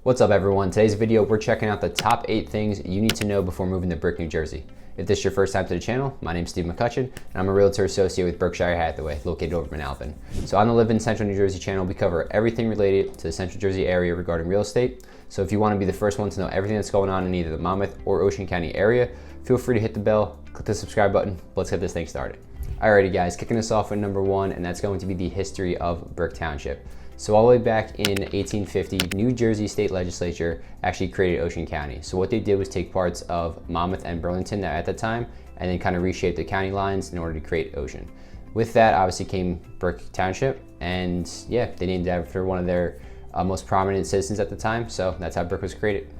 What's up everyone? Today's video, we're checking out the top 8 things you need to know before moving to Brick, New Jersey. If this is your first time to the channel, my name's Steve McCutcheon, and I'm a realtor associate with Berkshire Hathaway, located over in Alvin. So on the Live in Central New Jersey channel, we cover everything related to the Central Jersey area regarding real estate. So if you want to be the first one to know everything that's going on in either the Monmouth or Ocean County area, feel free to hit the bell, click the subscribe button. Let's get this thing started. Alrighty guys, kicking us off with number 1, and that's going to be the history of Brick Township. So all the way back in 1850, New Jersey State Legislature actually created Ocean County. So what they did was take parts of Monmouth and Burlington at that time and then kind of reshape the county lines in order to create Ocean. With that obviously came Brick Township, and yeah, they named it after one of their most prominent citizens at the time. So that's how Brick was created.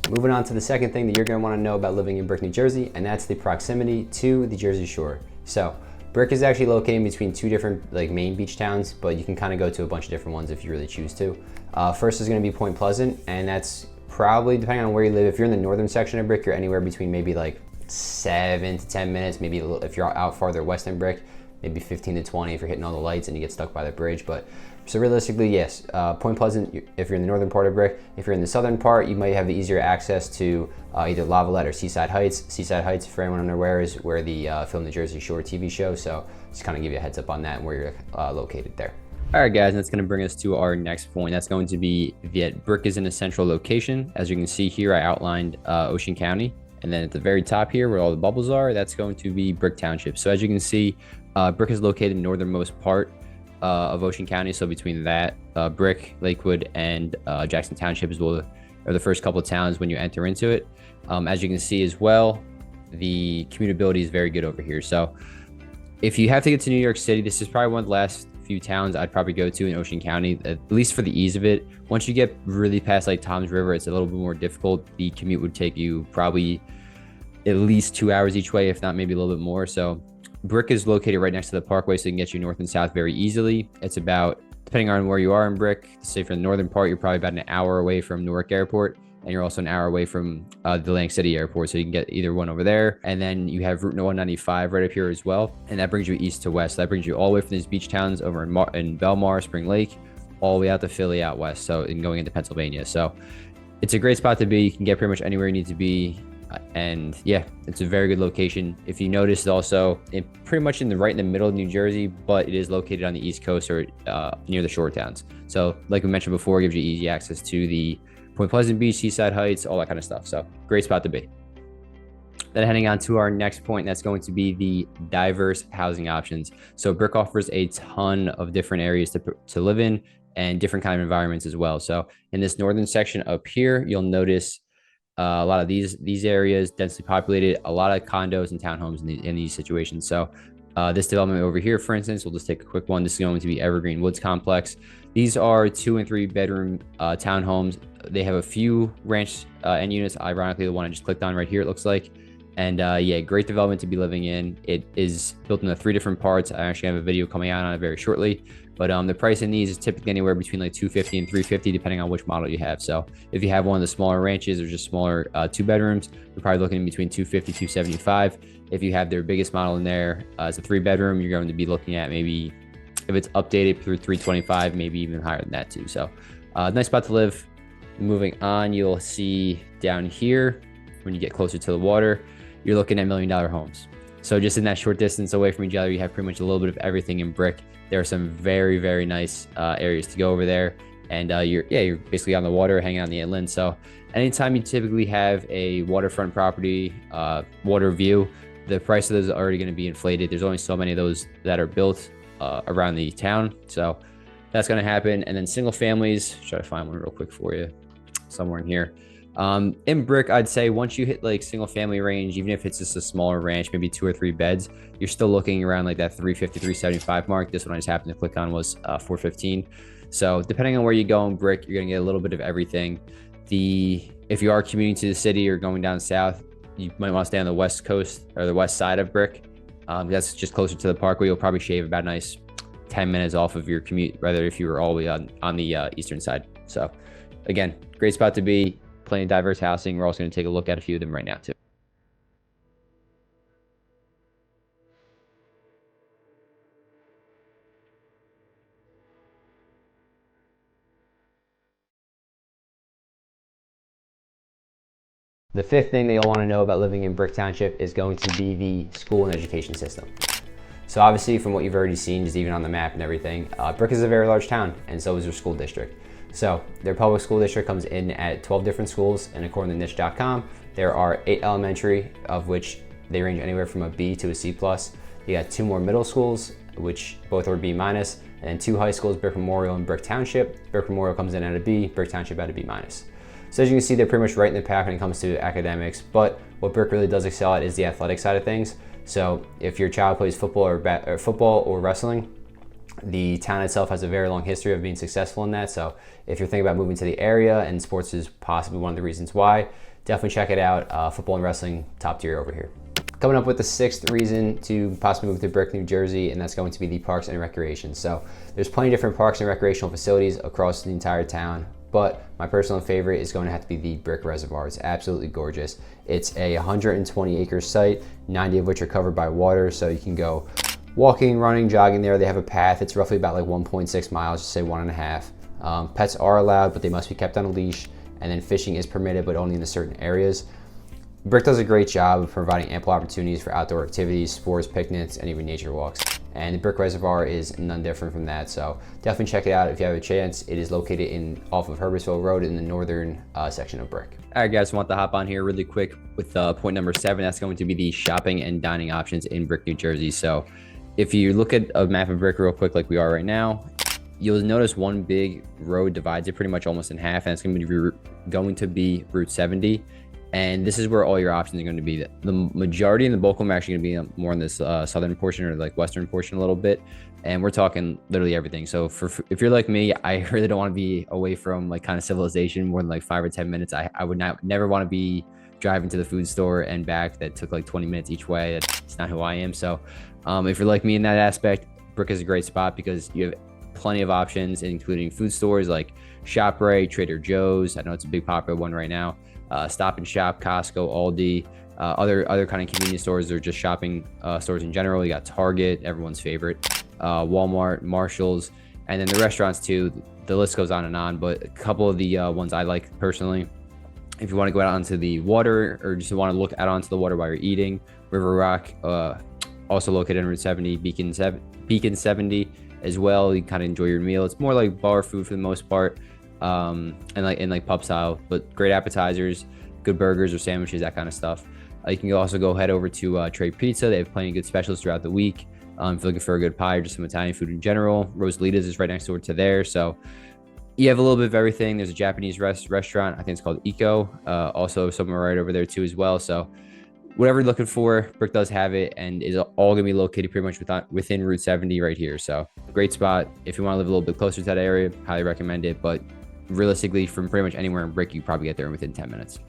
Moving on to the second thing that you're going to want to know about living in Brick, New Jersey, and that's the proximity to the Jersey Shore. So Brick is actually located between two different main beach towns, but you can kind of go to a bunch of different ones if you really choose to. First is going to be Point Pleasant, and that's probably, depending on where you live, if you're in the northern section of Brick, you're anywhere between maybe like 7 to 10 minutes, maybe a little, if you're out farther west in Brick, maybe 15 to 20 if you're hitting all the lights and you get stuck by the bridge. But so realistically, yes, Point Pleasant, if you're in the northern part of Brick. If you're in the southern part, you might have the easier access to either Lavalette or Seaside Heights. Seaside Heights, for anyone unaware, is where the film The Jersey Shore TV show. So just kind of give you a heads up on that and where you're located there. All right, guys, and that's going to bring us to our next point. That's going to be that Brick is in a central location. As you can see here, I outlined Ocean County. And then at the very top here, where all the bubbles are, that's going to be Brick Township. So as you can see, Brick is located in the northernmost part of Ocean County. So between that, Brick, Lakewood, and Jackson Township are the first couple of towns when you enter into it. As you can see as well, the commutability is very good over here. So if you have to get to New York City, this is probably one of the last few towns I'd probably go to in Ocean County, at least for the ease of it. Once you get really past like Tom's River, it's a little bit more difficult. The commute would take you probably at least 2 hours each way, if not maybe a little bit more. So Brick is located right next to the parkway, so it can get you north and south very easily. It's about, depending on where you are in Brick, say for the northern part, you're probably about an hour away from Newark Airport, and you're also an hour away from the Atlantic City Airport, so you can get either one over there. And then you have Route 195 right up here as well, and that brings you east to west. That brings you all the way from these beach towns over in Belmar, Spring Lake, all the way out to Philly out west, so and going into Pennsylvania. So it's a great spot to be. You can get pretty much anywhere you need to be. And yeah, it's a very good location. If you notice, also pretty much right in the middle of New Jersey, but it is located on the East Coast or near the shore towns. So like we mentioned before, it gives you easy access to the Point Pleasant Beach, Seaside Heights, all that kind of stuff. So great spot to be. Then heading on to our next point, that's going to be the diverse housing options. So Brick offers a ton of different areas to live in and different kind of environments as well. So in this northern section up here, you'll notice a lot of these areas densely populated, a lot of condos and townhomes in these situations. So this development over here, for instance, we'll just take a quick one. This is going to be Evergreen Woods Complex. These are 2 and 3 bedroom townhomes. They have a few ranch end units. Ironically, the one I just clicked on right here, it looks like. And yeah, great development to be living in. It is built into 3 different parts. I actually have a video coming out on it very shortly. But the price in these is typically anywhere between like $250 and $350, depending on which model you have. So if you have one of the smaller ranches or just smaller 2 bedrooms, you're probably looking in between $250, $275. If you have their biggest model in there as a 3 bedroom, you're going to be looking at maybe, if it's updated, through $325, maybe even higher than that too. So nice spot to live. Moving on, you'll see down here, when you get closer to the water, you're looking at $1 million homes. So just in that short distance away from each other, you have pretty much a little bit of everything in Brick. There are some very, very nice areas to go over there. And you're basically on the water, hanging on the inland. So anytime you typically have a waterfront property, water view, the price of those is already going to be inflated. There's only so many of those that are built around the town. So that's going to happen. And then single families, try to find one real quick for you somewhere in here. In Brick, I'd say once you hit like single family range, even if it's just a smaller ranch, maybe 2 or 3 beds, you're still looking around like that 350, 375 mark. This one I just happened to click on was 415. So depending on where you go in Brick, you're going to get a little bit of everything. If you are commuting to the city or going down south, you might want to stay on the west coast or the west side of Brick. That's just closer to the parkway. You'll probably shave about a nice 10 minutes off of your commute, rather if you were all the way on the eastern side. So again, great spot to be. Plenty of diverse housing. We're also going to take a look at a few of them right now too. The fifth thing that you'll want to know about living in Brick Township is going to be the school and education system. So obviously from what you've already seen, just even on the map and everything, Brick is a very large town, and so is their school district. So their public school district comes in at 12 different schools, and according to niche.com, there are 8 elementary, of which they range anywhere from a B to a C+. You got 2 more middle schools, which both are B-, and then 2 high schools, Brick Memorial and Brick Township. Brick Memorial comes in at a B, Brick Township at a B-. So as you can see, they're pretty much right in the pack when it comes to academics, but what Brick really does excel at is the athletic side of things. So if your child plays football or wrestling, the town itself has a very long history of being successful in that. So if you're thinking about moving to the area, and sports is possibly one of the reasons why, definitely check it out. Football and wrestling, top tier over here. Coming up with the 6th reason to possibly move to Brick, New Jersey, and that's going to be the parks and recreation. So there's plenty of different parks and recreational facilities across the entire town, but my personal favorite is going to have to be the Brick Reservoir. It's absolutely gorgeous. It's a 120-acre site, 90 of which are covered by water, so you can go walking, running, jogging there. They have a path. It's roughly about like 1.6 miles, just say 1.5. Pets are allowed, but they must be kept on a leash, and then fishing is permitted, but only in the certain areas. Brick does a great job of providing ample opportunities for outdoor activities, sports, picnics, and even nature walks. And the Brick Reservoir is none different from that, so definitely check it out if you have a chance. It is located off of Herbertsville Road in the northern section of Brick. All right, guys, I want to hop on here really quick with point number 7. That's going to be the shopping and dining options in Brick, New Jersey. So if you look at a map of Brick real quick like we are right now, you'll notice one big road divides it pretty much almost in half, and it's going to be Route 70. And this is where all your options are going to be. The majority and the bulk of them are actually going to be more in this southern portion or like western portion a little bit. And we're talking literally everything. So if you're like me, I really don't want to be away from like kind of civilization more than like 5 or 10 minutes. I would never want to be driving to the food store and back that took like 20 minutes each way. That's not who I am. So if you're like me in that aspect, Brick is a great spot because you have plenty of options, including food stores like ShopRite, Trader Joe's. I know it's a big popular one right now. Stop and Shop, Costco, Aldi, other kind of convenience stores or just shopping stores in general. You got Target, everyone's favorite, Walmart, Marshalls, and then the restaurants too. The list goes on and on, but a couple of the ones I like personally, if you want to go out onto the water or just want to look out onto the water while you're eating, River Rock, also located on Route 70, Beacon 70 as well. You kind of enjoy your meal. It's more like bar food for the most part. And like pub style, but great appetizers, good burgers or sandwiches, that kind of stuff. You can also go head over to Trade Pizza. They have plenty of good specials throughout the week. If you're looking for a good pie or just some Italian food in general, Rosalita's is right next door to there. So you have a little bit of everything. There's a Japanese restaurant. I think it's called Eco. Also somewhere right over there too as well. So whatever you're looking for, Brick does have it, and is all gonna be located pretty much within Route 70 right here. So great spot. If you want to live a little bit closer to that area, highly recommend it. But realistically, from pretty much anywhere in Brick, you probably get there within 10 minutes.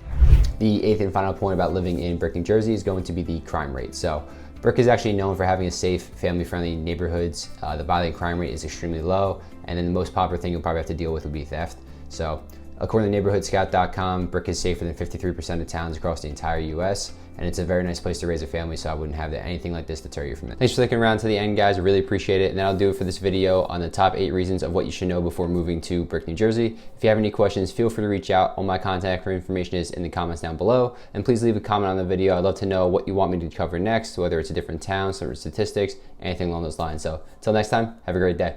The 8th and final point about living in Brick, New Jersey is going to be the crime rate. So Brick is actually known for having a safe, family-friendly neighborhoods. The violent crime rate is extremely low, and then the most popular thing you'll probably have to deal with would be theft. So according to neighborhoodscout.com, Brick is safer than 53% of towns across the entire US, and it's a very nice place to raise a family, so I wouldn't have anything like this deter you from it. Thanks for sticking around to the end, guys. I really appreciate it, and that'll do it for this video on the top 8 reasons of what you should know before moving to Brick, New Jersey. If you have any questions, feel free to reach out. All my contact information is in the comments down below, and please leave a comment on the video. I'd love to know what you want me to cover next, whether it's a different town, some statistics, anything along those lines. So until next time, have a great day.